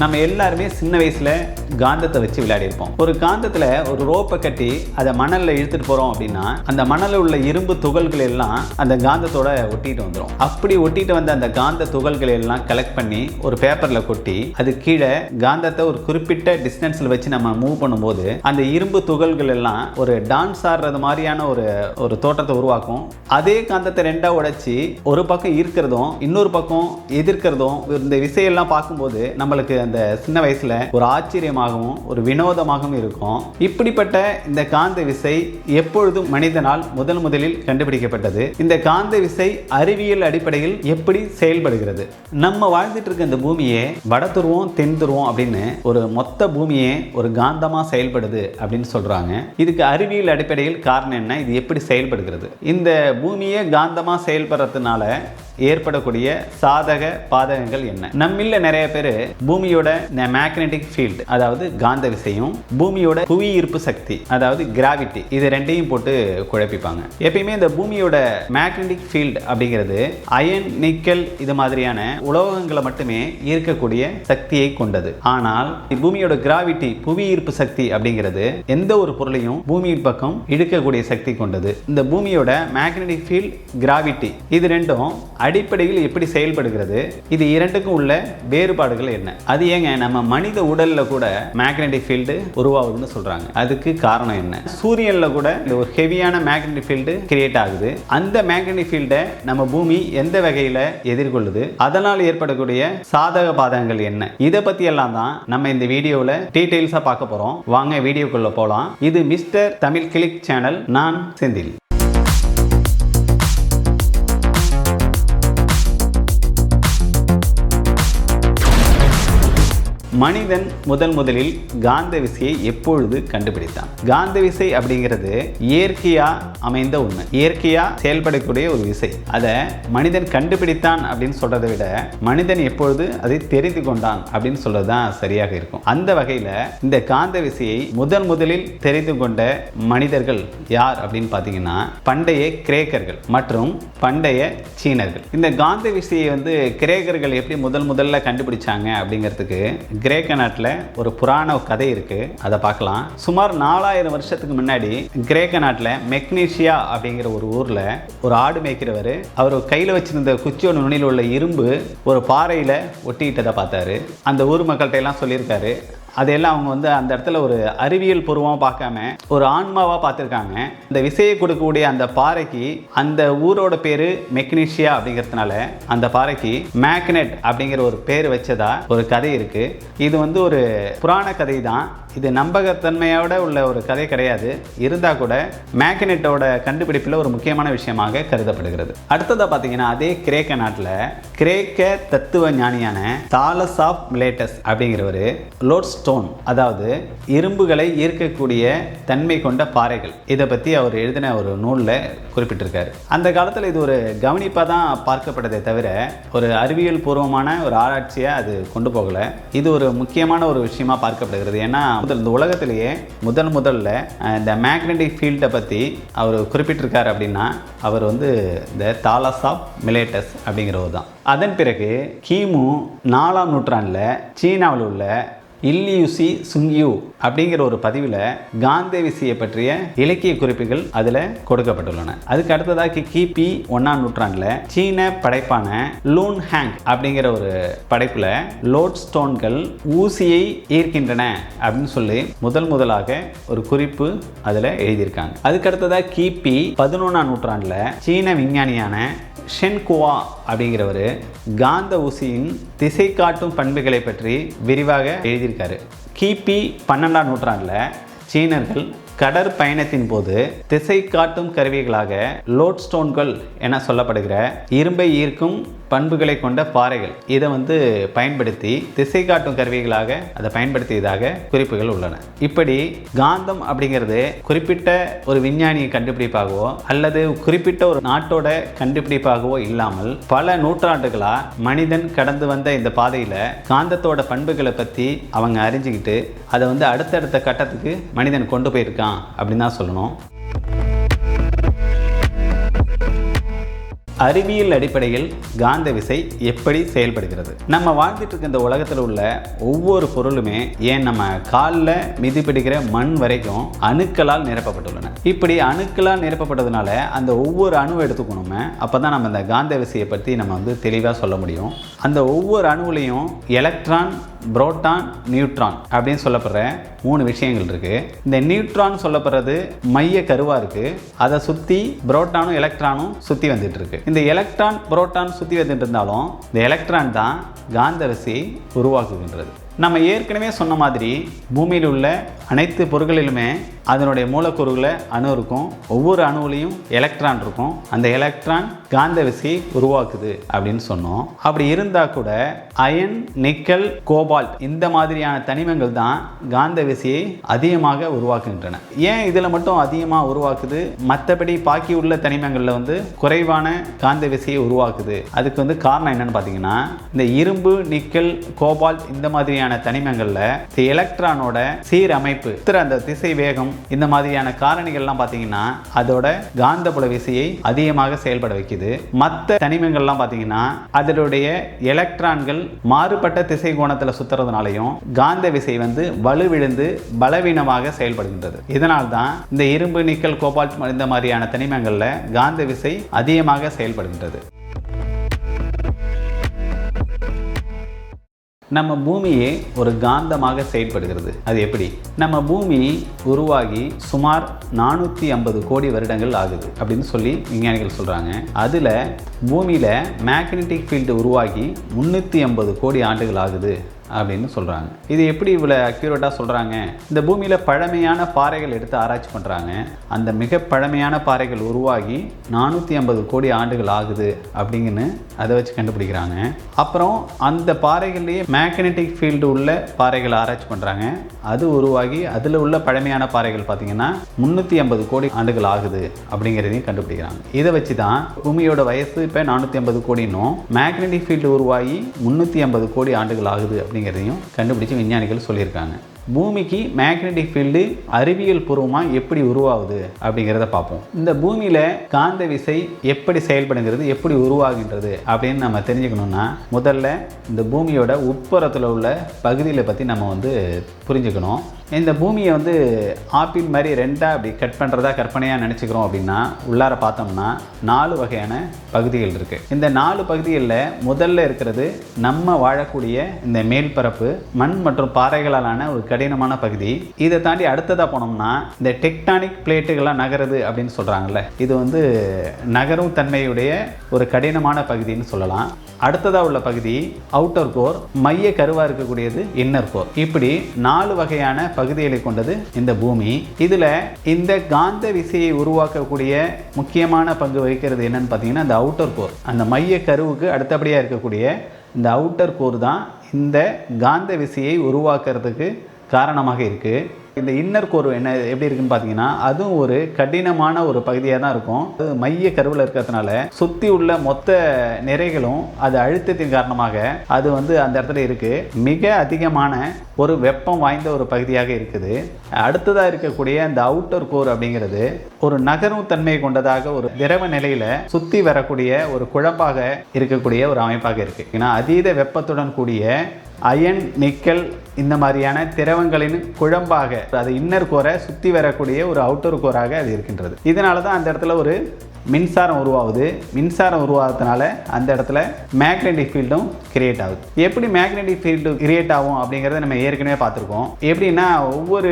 நம்ம எல்லாருமே சின்ன வயசுல காந்தத்தை வச்சு விளையாடி இருப்போம். ஒரு காந்தத்துல ஒரு ரோப்பை கட்டி அதை மணல்ல இழுத்துட்டு போறோம் அப்படின்னா அந்த மணல்ல உள்ள இரும்பு துகள்கள் எல்லாம் அந்த காந்தத்தோட ஒட்டிட்டு வந்துடும். அப்படி ஒட்டிட்டு வந்த அந்த காந்த துகள்களை எல்லாம் கலெக்ட் பண்ணி ஒரு பேப்பர்ல கொட்டி அது கீழே காந்தத்தை ஒரு குறிப்பிட்ட டிஸ்டன்ஸ்ல வச்சு நம்ம மூவ் பண்ணும்போது அந்த இரும்பு துகள்கள் எல்லாம் ஒரு டான்ஸ் ஆடுறது மாதிரியான ஒரு தோட்டத்தை உருவாக்கும். அதே காந்தத்தை ரெண்டா உடைச்சி ஒரு பக்கம் ஈர்க்கிறதும் இன்னொரு பக்கம் எதிர்க்கிறதும் இந்த விசையெல்லாம் பார்க்கும்போது நம்மளுக்கு அந்த சின்ன வயசுல ஒரு ஆச்சரியமாகவும் ஒரு வினோதமாகவும் இருக்கும். இப்படிப்பட்ட இந்த காந்த விசை எப்பொழுதும் மனிதனால் முதலில் கண்டுபிடிக்கப்பட்டது. இந்த காந்த விசை அறிவியல் அடிப்படையில் எப்படி செயல்படுகிறது? நம்ம வாழ்ந்துட்டு இருக்க இந்த பூமியே வட துருவம் தென் துருவம் அப்படின்னு ஒரு மொத்த பூமியே ஒரு காந்தமா செயல்படுது அப்படின்னு சொல்றாங்க. இதுக்கு அறிவியல் அடிப்படையில் காரணம் என்ன? இது எப்படி செயல்படுகிறது? இந்த பூமியே காந்தமா செயல்படுறதுனால ஏற்படக்கூடிய சாதக பாதகங்கள் என்ன? நம்மில்ல நிறைய பேர் பூமியோட மேக்னெட்டிக் ஃபீல்ட் அதாவது காந்த விசையும் பூமியோட புவி ஈர்ப்பு சக்தி அதாவது கிராவிட்டி இது ரெண்டையும் போட்டு குழப்பிப்பாங்க. எப்பயுமே இந்த பூமியோட மேக்னெட்டிக் ஃபீல்ட் அப்படிங்கிறது அயன் நிக்கல் இது மாதிரியான உலோகங்களை மட்டுமே ஈர்க்கக்கூடிய சக்தியை கொண்டது. ஆனால் பூமியோட கிராவிட்டி புவி ஈர்ப்பு சக்தி அப்படிங்கிறது எந்த ஒரு பொருளையும் பூமியின் பக்கம் இழுக்கக்கூடிய சக்தி கொண்டது. இந்த பூமியோட மேக்னெட்டிக் ஃபீல்ட் கிராவிட்டி இது ரெண்டும் அடிப்படையில் எப்படி செயல்படுகிறது? இது இரண்டுக்கும் உள்ள வேறுபாடுகள் என்ன? அது ஏங்க நம்ம மனித உடல்ல கூட மேக்னெட்டிக் ஃபீல்டு உருவாகுதுன்னு சொல்றாங்க. அதுக்கு காரணம் என்ன? சூரியன்ல கூட ஒரு ஹெவியான மேக்னெட்டிக் ஃபீல்டு கிரியேட் ஆகுது. அந்த மேக்னெட்டிக் ஃபீல்டை நம்ம பூமி எந்த வகையில எதிர்கொள்ளுது? அதனால் ஏற்படக்கூடிய சாதக பாதகங்கள் என்ன? இதை பத்தி எல்லாம் தான் நம்ம இந்த வீடியோவில் டீடைல்ஸா பார்க்க போறோம். வாங்க வீடியோக்குள்ள போலாம். இது மிஸ்டர் தமிழ் கிளிக் சேனல். நான் செந்தில். மனிதன் முதலில் காந்த விசையை எப்பொழுது கண்டுபிடித்தான்? காந்த விசை அப்படிங்கிறது இயற்கையா அமைந்த ஒண்ணு, இயற்கையா செயல்படக்கூடிய ஒரு விசை. அதை மனிதன் கண்டுபிடித்தான் அப்படின்னு சொல்றதை விட மனிதன் எப்பொழுது அதை தெரிந்து கொண்டான் அப்படின்னு சொல்றதுதான் சரியாக இருக்கும். அந்த வகையில இந்த காந்த விசையை முதலில் தெரிந்து கொண்ட மனிதர்கள் யார் அப்படின்னு பாத்தீங்கன்னா பண்டைய கிரேக்கர்கள் மற்றும் பண்டைய சீனர்கள். இந்த காந்த விசையை கிரேக்கர்கள் எப்படி முதல்ல கண்டுபிடிச்சாங்க அப்படிங்கிறதுக்கு கிரேக்க நாட்டில் ஒரு புராண கதை இருக்கு. அதை பார்க்கலாம். சுமார் 4000 வருஷத்துக்கு முன்னாடி கிரேக்க நாட்டில் மெக்னீசியா அப்படிங்கிற ஒரு ஊர்ல ஒரு ஆடு மேய்க்கிறவர் அவர் கையில் வச்சிருந்த குச்சியோட நுனியில் உள்ள இரும்பு ஒரு பாறையில ஒட்டிக்கிட்டதை பார்த்தாரு. அந்த ஊர் மக்கள்கிட்ட எல்லாம் சொல்லியிருக்காரு. அதெல்லாம் அவங்க அந்த இடத்துல ஒரு அறிவியல் பூர்வமாக பார்க்காம ஒரு ஆன்மாவாக பார்த்துருக்காங்க. இந்த விசையை கொடுக்கக்கூடிய அந்த பாறைக்கு அந்த ஊரோட பேர் மெக்னீசியா அப்படிங்கிறதுனால அந்த பாறைக்கு மேக்னெட் அப்படிங்கிற ஒரு பேர் வச்சதா ஒரு கதை இருக்கு. இது ஒரு புராண கதை தான். இது நம்பகத்தன்மையோட உள்ள ஒரு கதை கிடையாது. இருந்தால் கூட மேக்னெட்டோட கண்டுபிடிப்பில் ஒரு முக்கியமான விஷயமாக கருதப்படுகிறது. அடுத்ததாக பார்த்தீங்கன்னா அதே கிரேக்க நாட்டில் கிரேக்க தத்துவ ஞானியான தாலஸ் ஆஃப் மிலேட்டஸ் அப்படிங்கிறவர் லோட்ஸ்டோன் அதாவது இரும்புகளை ஈர்க்கக்கூடிய தன்மை கொண்ட பாறைகள் இதை பற்றி அவர் எழுதின ஒரு நூலில் குறிப்பிட்டிருக்காரு. அந்த காலத்தில் இது ஒரு கவனிப்பாக தான் பார்க்கப்பட்டதே தவிர ஒரு அறிவியல் பூர்வமான ஒரு ஆராய்ச்சியை அது கொண்டு போகலை. இது ஒரு முக்கியமான ஒரு விஷயமா பார்க்கப்படுகிறது. ஏன்னா இந்த உலகத்திலேயே முதல்ல இந்த மேக்னெட்டிக் ஃபீல்டை பற்றி அவர் குறிப்பிட்டிருக்காரு அப்படின்னா அவர் இந்த தாலஸ் ஆஃப் மிலேட்டஸ் அப்படிங்கிறவர் தான். அதன் பிறகு கிமு 4ஆம் நூற்றாண்டில் சீனாவில் உள்ள இல்லியூசி சுங்யூ அப்படிங்கிற ஒரு பதிவில் காந்த விசையை பற்றிய இலக்கிய குறிப்புகள் அதில் கொடுக்கப்பட்டுள்ளன. அதுக்கு அடுத்ததாக கிபி 1ஆம் நூற்றாண்டில் சீன படைப்பான லூன் ஹேங் அப்படிங்கிற ஒரு படைப்பில் லோட்ஸ்டோன்கள் ஊசியை ஈர்க்கின்றன அப்படின்னு சொல்லி முதலாக ஒரு குறிப்பு அதில் எழுதியிருக்காங்க. அதுக்கு அடுத்ததாக கிபி 11ஆம் நூற்றாண்டில் சீன விஞ்ஞானியான ஷென்குவா அப்படிங்கிறவர் காந்த ஊசியின் திசை காட்டும் பண்புகளை பற்றி விரிவாக எழுதியிருக்காரு. கிபி 12ஆம் நூற்றாண்டில் சீனர்கள் கடற்பயணத்தின் போது திசை காட்டும் கருவிகளாக லோட்ஸ்டோன்கள் என சொல்லப்படுகிற இரும்பை ஈர்க்கும் பண்புகளை கொண்ட பாறைகள் இதை பயன்படுத்தி திசை காட்டும் கருவிகளாக அதை பயன்படுத்தியதாக குறிப்புகள் உள்ளன. இப்படி காந்தம் அப்படிங்கிறது குறிப்பிட்ட ஒரு விஞ்ஞானியை கண்டுபிடிப்பாகவோ அல்லது குறிப்பிட்ட ஒரு நாட்டோட கண்டுபிடிப்பாகவோ இல்லாமல் பல நூற்றாண்டுகளா மனிதன் கடந்து வந்த இந்த பாதையில காந்தத்தோட பண்புகளை பற்றி அவங்க அறிஞ்சுக்கிட்டு அதை அடுத்தடுத்த கட்டத்துக்கு மனிதன் கொண்டு போயிருக்கான் அப்படின்னு தான் சொல்லணும். அறிவியல் அடிப்படையில் காந்த விசை எப்படி செயல்படுகிறது? நம்ம வாழ்ந்துட்டு இருக்க இந்த உலகத்தில் உள்ள ஒவ்வொரு பொருளுமே, ஏன் நம்ம காலில் மிதிப்பிடிக்கிற மண் வரைக்கும் அணுக்களால் நிரப்பப்பட்டுள்ளன. இப்படி அணுக்களால் நிரப்பப்பட்டதுனால அந்த ஒவ்வொரு அணுவை எடுத்துக்கணுமே, அப்பதான் நம்ம இந்த காந்த விசையை பற்றி நம்ம தெளிவாக சொல்ல முடியும். அந்த ஒவ்வொரு அணுவிலையும் எலக்ட்ரான், புரோட்டான், நியூட்ரான் அப்படின்னு சொல்லப்படுற 3 விஷயங்கள் இருக்கு. இந்த நியூட்ரான் சொல்லப்படுறது மைய கருவா இருக்கு. அதை சுத்தி புரோட்டானும் எலக்ட்ரானும் சுத்தி வந்துட்டு இருக்கு. இந்த எலக்ட்ரான் புரோட்டான் சுத்தி வந்துட்டு இருந்தாலும் இந்த எலக்ட்ரான் தான் காந்த விசையை உருவாக்குகின்றது. நம்ம ஏற்கனவே சொன்ன மாதிரி பூமியில் உள்ள அனைத்து பொருட்களிலுமே அதனுடைய மூலக்கூறுகளை அணு இருக்கும். ஒவ்வொரு அணுவிலையும் எலக்ட்ரான் இருக்கும். அந்த எலக்ட்ரான் காந்த விசையை உருவாக்குது அப்படின்னு சொன்னோம். அப்படி இருந்தால் கூட அயன், நிக்கல், கோபால்ட் இந்த மாதிரியான தனிமங்கள் தான் காந்த விசையை அதிகமாக உருவாக்குகின்றன. ஏன் இதில் மட்டும் அதிகமாக உருவாக்குது, மற்றபடி பாக்கி உள்ள தனிமங்களில் குறைவான காந்த விசையை உருவாக்குது? அதுக்கு காரணம் என்னன்னு பார்த்தீங்கன்னா, இந்த இரும்பு, நிக்கல், கோபால்ட் இந்த மாதிரியான தனிமங்களில் எலக்ட்ரானோட சீரமைப்பு, அந்த திசை வேகம், இந்த மாதிரியான காரணிகள்லாம் பார்த்தீங்கன்னா அதோட காந்தப்புல விசையை அதிகமாக செயல்பட வைக்குது. மற்ற தனிமங்கள்லாம் பார்த்தீங்கன்னா அதனுடைய எலக்ட்ரான்கள் மாறுபட்ட திசை கோணத்தில் சுத்துறதுனாலையும் காந்த விசை வலுவிழந்து பலவீனமாக செயல்படுகின்றது. இதனால் தான் இந்த இரும்பு, நிக்கல், கோபால்ட் இந்த மாதிரியான தனிமங்கள்ல காந்த விசை அதிகமாக செயல்படுகின்றது. நம்ம பூமியே ஒரு காந்தமாக செயல்படுகிறது. அது எப்படி? நம்ம பூமி உருவாகி சுமார் 450 கோடி வருடங்கள் ஆகுது அப்படின்னு சொல்லி விஞ்ஞானிகள் சொல்கிறாங்க. அதில் பூமியில் மேக்னெட்டிக் ஃபீல்டு உருவாகி 350 கோடி ஆண்டுகள் ஆகுது அப்படின்னு சொல்கிறாங்க. இது எப்படி இவ்வளோ அக்யூரேட்டாக சொல்கிறாங்க? இந்த பூமியில் பழமையான பாறைகள் எடுத்து ஆராய்ச்சி பண்ணுறாங்க. அந்த மிக பழமையான பாறைகள் உருவாகி 450 கோடி ஆண்டுகள் ஆகுது அப்படிங்கன்னு அதை வச்சு கண்டுபிடிக்கிறாங்க. அப்புறம் அந்த பாறைகள்லேயே மேக்னெட்டிக் ஃபீல்டு உள்ள பாறைகளை ஆராய்ச்சி பண்ணுறாங்க. அது உருவாகி அதில் உள்ள பழமையான பாறைகள் பார்த்திங்கன்னா 350 கோடி ஆண்டுகள் ஆகுது அப்படிங்கிறதையும் கண்டுபிடிக்கிறாங்க. இதை வச்சு தான் பூமியோட வயசு இப்போ 450 கோடினும் மேக்னெட்டிக் ஃபீல்டு உருவாகி 350 கோடி ஆண்டுகள் ஆகுது அப்படிங்கிறதையும் கண்டுபிடிச்சு விஞ்ஞானிகள் சொல்லியிருக்காங்க. பூமிக்கு மேக்னெட்டிக் ஃபீல்டு அறிவியல் பூர்வமாக எப்படி உருவாகுது அப்படிங்கிறத பார்ப்போம். இந்த பூமியில் காந்த விசை எப்படி செயல்படுங்கிறது, எப்படி உருவாகின்றது அப்படின்னு நம்ம தெரிஞ்சுக்கணும்னா முதல்ல இந்த பூமியோட உட்புறத்தில் உள்ள பகுதியில் பற்றி நம்ம புரிஞ்சுக்கணும். இந்த பூமியை ஆப்பிள் மாதிரி ரெண்டாக அப்படி கட் பண்ணுறதா கற்பனையாக நினச்சிக்கிறோம் அப்படின்னா உள்ளார பார்த்தோம்னா 4 வகையான பகுதிகள் இருக்குது. இந்த 4 பகுதிகளில் முதல்ல இருக்கிறது நம்ம வாழக்கூடிய இந்த மேல்பரப்பு, மண் மற்றும் பாறைகளாலான ஒரு கடினமான பகுதி. இதை தாண்டி அடுத்ததாக போனோம்னா இந்த டெக்டானிக் பிளேட்டுகள்லாம் நகருது அப்படின்னு சொல்கிறாங்கல்ல, இது நகரும் தன்மையுடைய ஒரு கடினமான பகுதின்னு சொல்லலாம். அடுத்ததாக உள்ள பகுதி அவுட்டர் கோர், மைய கருவாக இருக்கக்கூடியது இன்னர் கோர். இப்படி 4 வகையான பகுதிகளை கொண்டது இந்த பூமி. இதில் இந்த காந்த விசையை உருவாக்கக்கூடிய முக்கியமான பங்கு வகிக்கிறது என்னன்னு பார்த்தீங்கன்னா இந்த அவுட்டர் கோர். அந்த மைய கருவுக்கு அடுத்தபடியாக இருக்கக்கூடிய இந்த அவுட்டர் கோர் தான் இந்த காந்த விசையை உருவாக்குறதுக்கு காரணமாக இருக்குது. இந்த இன்னர் கோர் எப்படி இருக்குன்னு பார்த்தீங்கன்னா அதுவும் ஒரு கடினமான ஒரு பகுதியாக தான் இருக்கும். மைய கருவில் இருக்கிறதுனால சுற்றி உள்ள மொத்த நிறைகளும் அது அழுத்தத்தின் காரணமாக அது அந்த இடத்துல இருக்கு. மிக அதிகமான ஒரு வெப்பம் வாய்ந்த ஒரு பகுதியாக இருக்குது. அடுத்ததாக இருக்கக்கூடிய அந்த அவுட்டர் கோர் அப்படிங்கிறது ஒரு நகரும் தன்மை கொண்டதாக ஒரு திரவ நிலையில சுற்றி வரக்கூடிய ஒரு குழம்பாக இருக்கக்கூடிய ஒரு அமைப்பாக இருக்கு. ஏன்னா அதீத வெப்பத்துடன் கூடிய அயன், நிக்கல் இந்த மாதிரியான திரவங்களின் குழம்பாக அது இன்னர் கோரை சுற்றி வரக்கூடிய ஒரு அவுட்டர் கோராக அது இருக்கின்றது. இதனால தான் அந்த இடத்துல ஒரு மின்சாரம் உருவாகுது. மின்சாரம் உருவாகிறதுனால அந்த இடத்துல மேக்னெட்டிக் ஃபீல்டும் கிரியேட் ஆகுது. எப்படி மேக்னெட்டிக் ஃபீல்டு கிரியேட் ஆகும் அப்படிங்கிறத நம்ம ஏற்கனவே பார்த்துருக்கோம். எப்படின்னா ஒவ்வொரு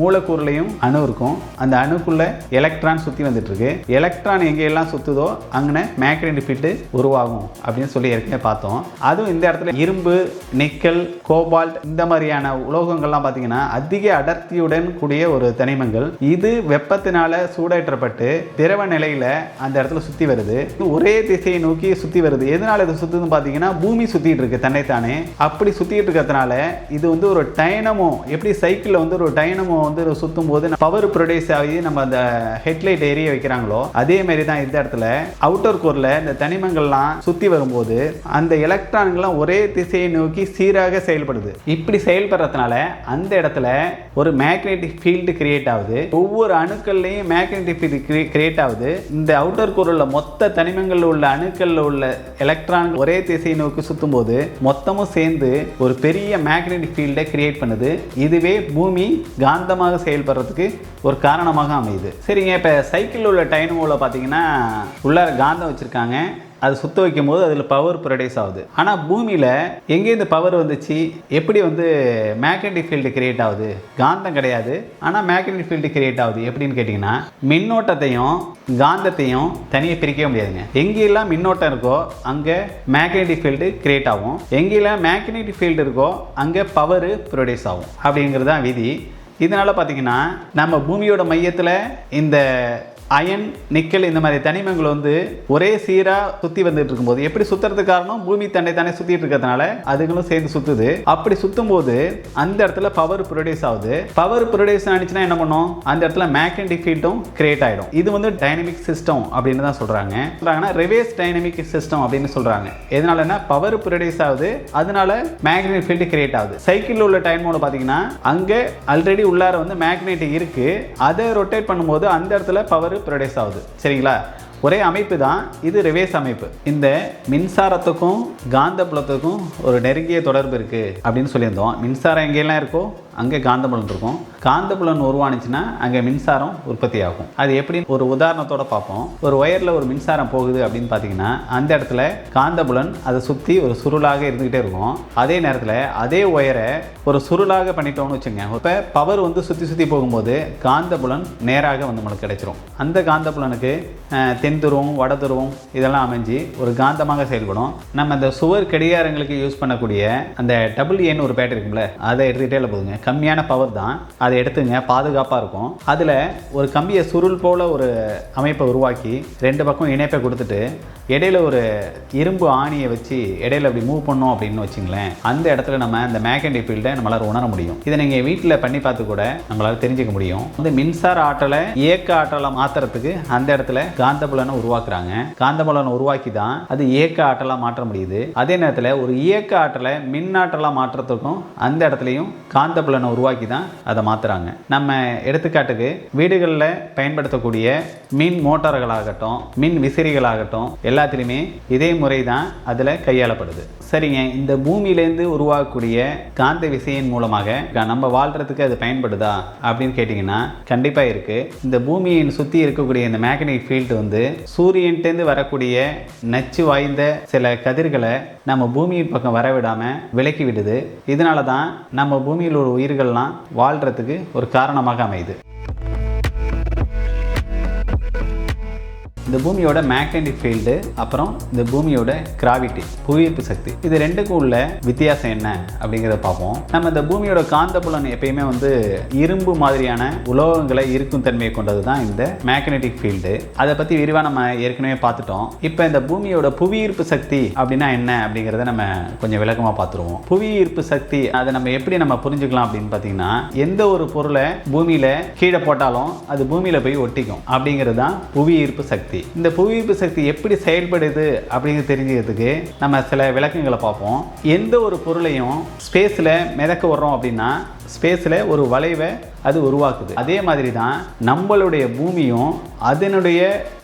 மூலக்கூறுலையும் அணு இருக்கும். அந்த அணுக்குள்ள எலக்ட்ரான் சுற்றி வந்துட்டு இருக்கு. எலக்ட்ரான் எங்கெல்லாம் சுற்றுதோ அங்கே மேக்னெட்டிக் ஃபீல்டு உருவாகும் அப்படின்னு சொல்லி ஏற்கனவே பார்த்தோம். அதுவும் இந்த இடத்துல இரும்பு, நிக்கல், கோபால்ட் இந்த மாதிரியான உலோகங்கள்லாம் பார்த்தீங்கன்னா அதிக அடர்த்தியுடன் கூடிய ஒரு தனிமங்கள். இது வெப்பத்தினால சூடேற்றப்பட்டு திரவ நிலையில அந்த இடத்துல சுத்தி வருது. ஒரே திசையை நோக்கி சுத்தி வருது. எதனால இது சுத்துதுன்னு பார்த்தீங்கன்னா பூமி சுத்திட்டு இருக்கு தன்னைத்தானே. அப்படி சுத்திட்டு இருக்கிறதுனால இது ஒரு டைனமோ, எப்படி சைக்கிளில் ஒரு டைனமோ சுத்தும் போது பவர் ப்ரொடியூஸ் ஆகி நம்ம அந்த ஹெட்லைட் எரிய வைக்கிறாங்களோ அதே மாதிரி தான் இந்த இடத்துல அவுட்டர் கோர்ல இந்த தனிமங்கள்லாம் சுத்தி வரும்போது அந்த எலக்ட்ரான்கள்லாம் ஒரே திசையை நோக்கி சீராக செயல்படுது. இப்படி இப்படி செயல்படுறதுனால அந்த இடத்துல ஒரு மேக்னெட்டிக் ஃபீல்டு கிரியேட் ஆகுது. ஒவ்வொரு அணுக்கள்லையும் மேக்னெட்டிக் ஃபீல்டு கிரியேட் ஆகுது. இந்த அவுட்டர் கோர் உள்ள மொத்த தனிமங்களில் உள்ள அணுக்களில் உள்ள எலக்ட்ரான்கள் ஒரே திசையை நோக்கி சுற்றும் போது மொத்தமும் சேர்ந்து ஒரு பெரிய மேக்னெட்டிக் ஃபீல்டை கிரியேட் பண்ணுது. இதுவே பூமி காந்தமாக செயல்படுறதுக்கு ஒரு காரணமாக அமையுது. சரிங்க, இப்போ சைக்கிளில் உள்ள டைனமோவில் பார்த்தீங்கன்னா உள்ளார காந்தம் வச்சுருக்காங்க. அது சுத்த வைக்கும் போது அதில் பவர் ப்ரொடியூஸ் ஆகுது. ஆனால் பூமியில் எங்கேருந்து பவர் வந்துச்சு, எப்படி மேக்னெட்டிக் ஃபீல்டு கிரியேட் ஆகுது? காந்தம் கிடையாது, ஆனால் மேக்னெட்டிக் ஃபீல்டு கிரியேட் ஆகுது. எப்படின்னு கேட்டிங்கன்னா, மின்னோட்டத்தையும் காந்தத்தையும் தனியாக பிரிக்கவே முடியாதுங்க. எங்கெல்லாம் மின்னோட்டம் இருக்கோ அங்கே மேக்னெட்டிக் ஃபீல்டு கிரியேட் ஆகும், எங்கெல்லாம் மேக்னெட்டிக் ஃபீல்டு இருக்கோ அங்கே பவர் ப்ரொடியூஸ் ஆகும். அப்படிங்கிறது தான் விதி. இதனால் பார்த்தீங்கன்னா நம்ம பூமியோட மையத்தில் இந்த அயன், நிக்கல் இந்த மாதிரி தனிமங்கள் ஒரே சீராக சுற்றி வந்துட்டு இருக்கும்போது, எப்படி சுற்றுறதுக்கு காரணம் பூமி தன்னை தானே சுற்றிட்டு இருக்கிறதுனால அதுங்களும் சேர்ந்து சுற்றுது. அப்படி சுற்றும் போது அந்த இடத்துல பவர் ப்ரொடியூஸ் ஆகுது. பவர் ப்ரொடியூஸ் ஆனிச்சுன்னா என்ன பண்ணும், அந்த இடத்துல மேக்னெட்டிக் ஃபீல்டும் கிரியேட் ஆகிடும். இது டைனமிக் சிஸ்டம் அப்படின்னு தான் சொல்கிறாங்கன்னா ரிவர்ஸ் டைனமிக் சிஸ்டம் அப்படின்னு சொல்கிறாங்க. எதனாலன்னா பவர் ப்ரொடியூஸ் ஆகுது, அதனால மேக்னெட்டிக் ஃபீல்டு கிரியேட் ஆகுது. சைக்கிளில் உள்ள டைனமோல பார்த்தீங்கன்னா அங்கே ஆல்ரெடி உள்ளார மேக்னெட்டிக் இருக்குது, அதை ரொட்டேட் பண்ணும்போது அந்த இடத்துல பவர் ப்ரொடியூஸ் ஆகுது. சரிங்களா, ஒரே அமைப்பு தான் இது, ரிவர்ஸ் அமைப்பு. இந்த மின்சாரத்துக்கும் காந்தப்புலத்துக்கும் ஒரு நெருங்கிய தொடர்பு இருக்குது அப்படின்னு சொல்லியிருந்தோம். மின்சாரம் எங்கெல்லாம் இருக்கோ அங்கே காந்தப்புலன் இருக்கும். காந்தப்புலன் உருவானுச்சுன்னா அங்கே மின்சாரம் உற்பத்தி ஆகும். அது எப்படி ஒரு உதாரணத்தோட பார்ப்போம். ஒரு ஒயரில் ஒரு மின்சாரம் போகுது அப்படின்னு பார்த்தீங்கன்னா அந்த இடத்துல காந்தப்புலன் அதை சுற்றி ஒரு சுருளாக இருந்துக்கிட்டே இருக்கும். அதே நேரத்தில் அதே ஒயரை ஒரு சுருளாக பண்ணிட்டோம்னு வச்சுங்க, இப்போ பவர் சுற்றி சுற்றி போகும்போது காந்தப்புலன் நேராக நம்மளுக்கு கிடைச்சிரும். அந்த காந்தப்புலனுக்கு தென் துருவம் வட துருவம் இதெல்லாம் அமைஞ்சு ஒரு காந்தமாக செயல்படும். நம்ம இந்த சுவர் கடிகாரங்களுக்கு யூஸ் பண்ணக்கூடிய அந்த WN ஒரு பேட்டரி இருக்கும்ல, அதை எடுத்துக்கிட்டே போதுங்க. கம்மியான பவர் தான், அதை எடுத்துங்க, பாதுகாப்பாக இருக்கும். அதில் ஒரு கம்பியை சுருள் போல் ஒரு அமைப்பை உருவாக்கி 2 பக்கம் இணைப்பை கொடுத்துட்டு இடையில ஒரு இரும்பு ஆணியை வச்சு இடையில அப்படி மூவ் பண்ணோம் அப்படின்னு வச்சுங்களேன், அந்த இடத்துல நம்ம அந்த மேக்னெட்டிக் ஃபீல்டை நம்மளால் உணர முடியும். இதை நீங்கள் வீட்டில் பண்ணி பார்த்து கூட நம்மளால் தெரிஞ்சுக்க முடியும். மின்சார ஆற்றலை இயக்க ஆற்றலை மாற்றுறதுக்கு அந்த இடத்துல காந்தப்புலனை உருவாக்குறாங்க. காந்தப்புலனை உருவாக்கி தான் அது இயக்க ஆற்றலாக மாற்ற முடியுது. அதே நேரத்தில் ஒரு இயக்க ஆற்றலை மின் ஆற்றலாக மாற்றுறதுக்கும் அந்த இடத்துலையும் காந்தப்புலனை உருவாக்கி தான் அதை மாற்றுறாங்க. நம்ம எடுத்துக்காட்டுக்கு வீடுகளில் பயன்படுத்தக்கூடிய மின் மோட்டார்களாகட்டும், மின் விசிறிகளாகட்டும், எல்லாத்திலுமே இதே முறை தான் அதில் கையாளப்படுது. சரிங்க, இந்த பூமியிலேருந்து உருவாகக்கூடிய காந்த விசையின் மூலமாக நம்ம வாழ்கிறதுக்கு அது பயன்படுதா அப்படின்னு கேட்டிங்கன்னா கண்டிப்பாக இருக்குது. இந்த பூமியின் சுற்றி இருக்கக்கூடிய இந்த மேக்னெட்டிக் ஃபீல்டு சூரியன்டேருந்து வரக்கூடிய நச்சு வாய்ந்த சில கதிர்களை நம்ம பூமியின் பக்கம் வரவிடாமல் விலக்கி விடுது. இதனால தான் நம்ம பூமியில் உள்ள உயிர்கள்லாம் வாழ்கிறதுக்கு ஒரு காரணமாக அமையுது. இந்த பூமியோட மேக்னெட்டிக் ஃபீல்டு, அப்புறம் இந்த பூமியோட கிராவிட்டி, புவியீர்ப்பு சக்தி, இது ரெண்டுக்கும் உள்ள வித்தியாசம் என்ன அப்படிங்கிறத பார்ப்போம். நம்ம இந்த பூமியோட காந்தப்புலன் எப்பயுமே இரும்பு மாதிரியான உலோகங்களை இருக்கும் தன்மையை கொண்டது தான் இந்த மேக்னெட்டிக் ஃபீல்டு. அதை பற்றி விரிவாக நம்ம ஏற்கனவே பார்த்துட்டோம். இப்போ இந்த பூமியோட புவியீர்ப்பு சக்தி அப்படின்னா என்ன அப்படிங்கிறத நம்ம கொஞ்சம் விளக்கமாக பார்த்துருவோம். புவியீர்ப்பு சக்தி அதை நம்ம எப்படி நம்ம புரிஞ்சுக்கலாம் அப்படின்னு பார்த்தீங்கன்னா, எந்த ஒரு பொருளை பூமியில் கீழே போட்டாலும் அது பூமியில் போய் ஒட்டிக்கும் அப்படிங்கிறது தான் புவியீர்ப்பு சக்தி. இந்த புவியீர்ப்பு சக்தி எப்படி செயல்படுது அப்படின்னு தெரிஞ்சுக்கிறதுக்கு நம்ம சில விளக்கங்களை பார்ப்போம். எந்த ஒரு பொருளையும் ஸ்பேஸில் மிதக்க வர்றோம் அப்படின்னா ஸ்பேஸில் ஒரு வளைவை அது உருவாக்குது. அதே மாதிரி தான் நம்மளுடைய பூமியும் அதனுடைய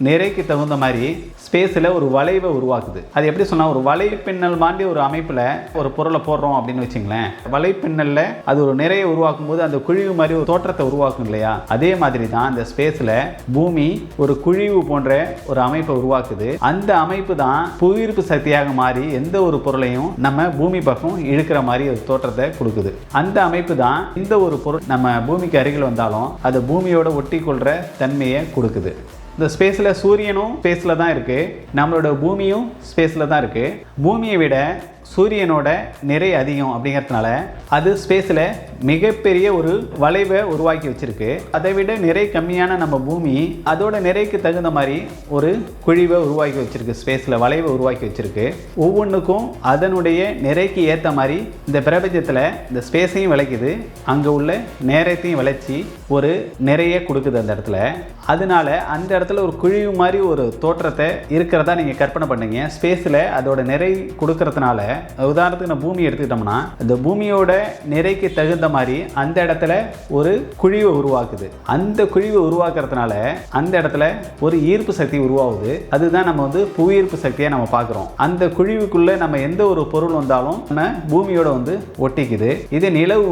நிறைக்கு தகுந்த மாதிரி ஸ்பேஸில் ஒரு வளைவை உருவாக்குது. அது எப்படி சொன்னால், ஒரு வலைப்பின்னல் மாதிரி ஒரு அமைப்பில் ஒரு பொருளை போடுறோம் அப்படின்னு வச்சுங்களேன், வலைப்பின்னலில் அது ஒரு நிறையை உருவாக்கும் போது அந்த குழிவு மாதிரி ஒரு தோற்றத்தை உருவாக்கும் இல்லையா, அதே மாதிரி தான் இந்த ஸ்பேஸில் பூமி ஒரு குழிவு போன்ற ஒரு அமைப்பை உருவாக்குது. அந்த அமைப்பு தான் புவியீர்ப்பு சக்தியாக மாறி எந்த ஒரு பொருளையும் நம்ம பூமி பக்கம் இழுக்கிற மாதிரி ஒரு தோற்றத்தை கொடுக்குது. அந்த அமைப்பு தான் இந்த ஒரு பொருள் நம்ம பூமிக்கு அருகில் வந்தாலும் அது பூமியோட ஒட்டி கொள்கிற தன்மையை கொடுக்குது. இந்த ஸ்பேஸில் சூரியனும் ஸ்பேஸில் தான் இருக்குது, நம்மளோட பூமியும் ஸ்பேஸில் தான் இருக்குது. பூமியை விட சூரியனோட நிறை அதிகம் அப்படிங்கிறதுனால அது ஸ்பேஸில் மிகப்பெரிய ஒரு வளைவை உருவாக்கி வச்சிருக்கு. அதை விட நிறை கம்மியான நம்ம பூமி அதோட நிறைக்கு தகுந்த மாதிரி ஒரு குழிவை உருவாக்கி வச்சிருக்கு, ஸ்பேஸில் வளைவை உருவாக்கி வச்சிருக்கு. ஒவ்வொன்றுக்கும் அதனுடைய நிறைக்கு ஏற்ற மாதிரி இந்த பிரபஞ்சத்தில் இந்த ஸ்பேஸையும் விளைக்குது, அங்கே உள்ள நேரத்தையும் விளைச்சி ஒரு நிறைய கொடுக்குது அந்த இடத்துல. அதனால அந்த இடத்துல ஒரு குழிவு மாதிரி ஒரு தோற்றத்தை இருக்கிறதா நீங்கள் கற்பனை பண்ணுங்க. ஸ்பேஸில் அதோட நிறை கொடுக்கறதுனால உதாரணத்துக்கு நம்ம பூமி எடுத்துக்கிட்டோம்னா இந்த பூமியோட நிறைக்கு தகுந்த மாதிரி அந்த இடத்துல ஒரு குழிவை உருவாக்குது. அந்த குழிவை உருவாக்குறதுனால அந்த இடத்துல ஒரு ஈர்ப்பு சக்தி உருவாகுது. அதுதான் நம்ம புவியீர்ப்பு சக்தியை நம்ம பார்க்குறோம். அந்த குழிவுக்குள்ள நம்ம எந்த ஒரு பொருள் வந்தாலும் நம்ம பூமியோட ஒட்டிக்குது. இதே நிலவு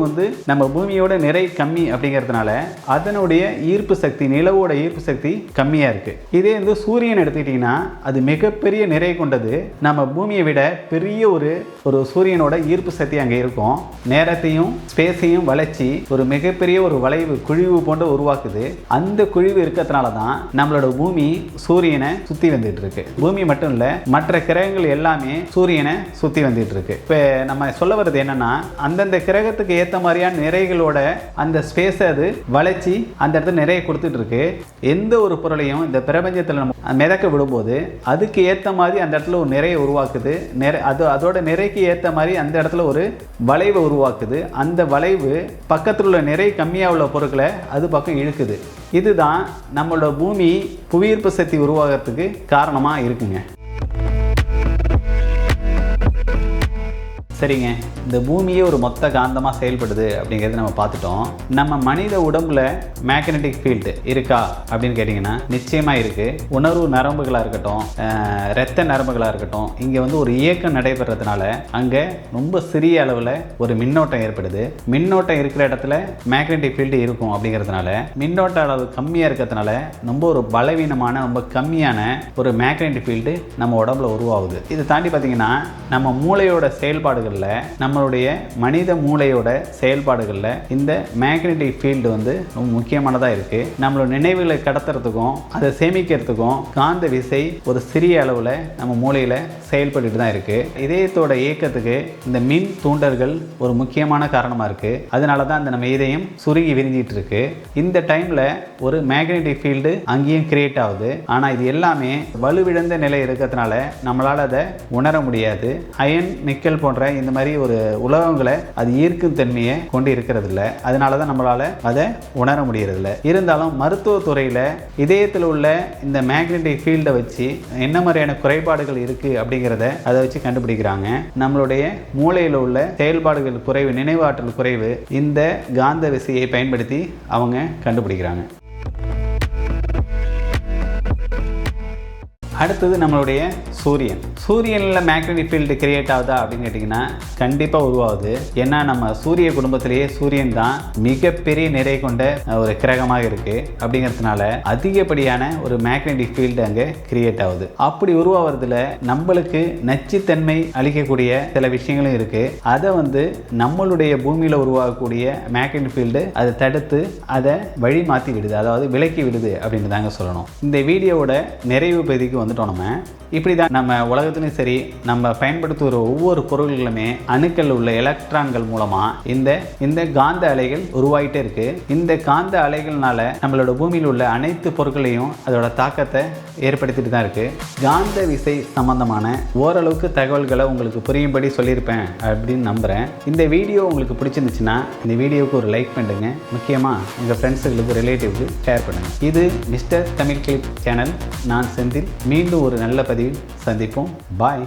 நம்ம பூமியோட நிறை கம்மி அப்படிங்கிறதுனால அதனுடைய ஈர்ப்பு சக்தி, நிலவோட ஈர்ப்பு சக்தி கம்மியா இருக்கு. இதே சூரியன் எடுத்துக்கிட்டீங்கன்னா அது மிகப்பெரிய நிறை கொண்டது. நம்ம பூமியை விட பெரிய ஒரு சூரியனோட ஈர்ப்பு சக்தி அங்கே இருக்கும். நேரத்தையும் ஸ்பேஸையும் வளைச்சி ஒரு மிகப்பெரிய ஒரு வளைவு குழிவு போன்ற உருவாக்குது. அந்த குழிவு இருக்கிறதுனால தான் நம்மளோட பூமி சூரியனை சுத்தி வந்துட்டு இருக்கு. பூமி மட்டும் இல்ல, மற்ற கிரகங்கள் எல்லாமே சூரியனை சுத்தி வந்துட்டு இருக்கு. இப்ப நம்ம சொல்ல வர்றது என்னன்னா, அந்தந்த கிரகத்துக்கு ஏத்த மாதிரியான நிறைகளோட அந்த ஸ்பேஸ் அது வளைச்சி அந்த இடத்துல நிறைய கொடுத்துட்டு இருக்கு. எந்த ஒரு பொருளையும் இந்த பிரபஞ்சத்தில் நம்ம மிதக்க விடும்போது அதுக்கு ஏற்ற மாதிரி அந்த இடத்துல ஒரு நிறைய உருவாக்குது. அதோட நிறைக்கு ஏற்ற மாதிரி அந்த இடத்துல ஒரு வளைவு உருவாக்குது. அந்த வளைவு பக்கத்தில் உள்ள நிறை கம்மியாக உள்ள பொருட்களை அது பக்கம் இழுக்குது. இதுதான் நம்மளோட பூமி புவியீர்ப்பு சக்தி உருவாகிறதுக்கு காரணமாக இருக்குங்க. சரிங்க, இந்த பூமியே ஒரு மொத்த காந்தமாக செயல்படுது அப்படிங்கிறது நம்ம பார்த்துட்டோம். நம்ம மனித உடம்புல மேக்னெட்டிக் ஃபீல்டு இருக்கா அப்படின்னு கேட்டிங்கன்னா நிச்சயமாக இருக்குது. உணர்வு நரம்புகளாக இருக்கட்டும், இரத்த நரம்புகளாக இருக்கட்டும், இங்கே ஒரு இயக்கம் நடைபெறதுனால அங்கே ரொம்ப சிறிய அளவில் ஒரு மின்னோட்டம் ஏற்படுது. மின்னோட்டம் இருக்கிற இடத்துல மேக்னெட்டிக் ஃபீல்டு இருக்கும். அப்படிங்கிறதுனால மின்னோட்ட அளவு கம்மியாக இருக்கிறதுனால ரொம்ப ஒரு பலவீனமான, ரொம்ப கம்மியான ஒரு மேக்னெட்டிக் ஃபீல்டு நம்ம உடம்புல உருவாகுது. இதை தாண்டி பார்த்தீங்கன்னா நம்ம மூளையோட செயல்பாடுகள், நம்மளுடைய மனித மூளையோட செயல்பாடுகளில் இந்த மேக்னெட்டிக் ஃபீல்டு ரொம்ப முக்கியமானதாக இருக்கு. நம்மளோட நினைவுகளை கடத்துறதுக்கும் அதை சேமிக்கிறதுக்கும் காந்த விசை ஒரு சிறிய அளவில் நம்ம மூளையில் செயல்பட்டு தான் இருக்கு. இதயத்தோட இயக்கத்துக்கு இந்த மின் தூண்டல்கள் ஒரு முக்கியமான காரணமாக இருக்கு. அதனால தான் அந்த நம்ம இதயம் சுருங்கி விரிஞ்சிட்டு இருக்கு. இந்த டைமில் ஒரு மேக்னெட்டிக் ஃபீல்டு அங்கேயும் கிரியேட் ஆகுது. ஆனால் இது எல்லாமே வலுவிழந்த நிலை இருக்கிறதுனால நம்மளால் அதை உணர முடியாது. அயன், நிக்கல் போன்ற இந்த மாதிரி ஒரு உலோகங்களை அது ஈர்க்கும் தன்மையை கொண்டு இருக்கிறது இல்லை. அதனால தான் நம்மளால் அதை உணர முடியறதில்ல. இருந்தாலும் மருத்துவத்துறையில் இதயத்தில் உள்ள இந்த மேக்னெட்டிக் ஃபீல்டை வச்சு என்ன மாதிரியான குறைபாடுகள் இருக்குது அப்படிங்கிறத அதை வச்சு கண்டுபிடிக்கிறாங்க. நம்மளுடைய மூளையில் உள்ள செயல்பாடுகள் குறைவு, நினைவாற்றல் குறைவு இந்த காந்த விசையை பயன்படுத்தி அவங்க கண்டுபிடிக்கிறாங்க. அடுத்தது நம்மளுடைய சூரியனில் மேக்னெட்டிக் ஃபீல்டு கிரியேட் ஆகுதா அப்படின்னு கேட்டிங்கன்னா கண்டிப்பாக உருவாகுது. ஏன்னா நம்ம சூரிய குடும்பத்திலேயே சூரியன் தான் மிகப்பெரிய நிறை கொண்ட ஒரு கிரகமாக இருக்குது. அப்படிங்கிறதுனால அதிகப்படியான ஒரு மேக்னெட்டிக் ஃபீல்டு அங்கே கிரியேட் ஆகுது. அப்படி உருவாகிறதுல நம்மளுக்கு நச்சுத்தன்மை அளிக்கக்கூடிய சில விஷயங்களும் இருக்குது. அதை நம்மளுடைய பூமியில் உருவாகக்கூடிய மேக்னெட்டிக் ஃபீல்டு அதை தடுத்து அதை வழி மாற்றி விடுது, அதாவது விலக்கி விடுது அப்படின்னு தாங்க சொல்லணும். இந்த வீடியோவோட நிறைவு பகுதிக்கு வந்துட்டோம். நம்ம இப்படி தான் நம்ம உலகத்துலையும் சரி, நம்ம பயன்படுத்துகிற ஒவ்வொரு பொருள்களுமே அணுக்கள் உள்ள எலக்ட்ரான்கள் மூலமாக இந்த காந்த அலைகள் உருவாகிட்டே இருக்கு. இந்த காந்த அலைகள்னால நம்மளோட பூமியில் உள்ள அனைத்து பொருட்களையும் அதோட தாக்கத்தை ஏற்படுத்திட்டு தான் இருக்கு. காந்த விசை சம்பந்தமான ஓரளவுக்கு தகவல்களை உங்களுக்கு புரியும்படி சொல்லியிருப்பேன் அப்படின்னு நம்புகிறேன். இந்த வீடியோ உங்களுக்கு பிடிச்சிருந்துச்சுன்னா இந்த வீடியோவுக்கு ஒரு லைக் பண்ணுங்க. முக்கியமாக உங்கள் ஃப்ரெண்ட்ஸுகளுக்கு, ரிலேட்டிவ்க்கு ஷேர் பண்ணுங்கள். இது மிஸ்டர் தமிழ் கிளிப் சேனல். நான் செந்தில். மீண்டும் ஒரு நல்ல பதிவில் சந்திப்போம். பாய்.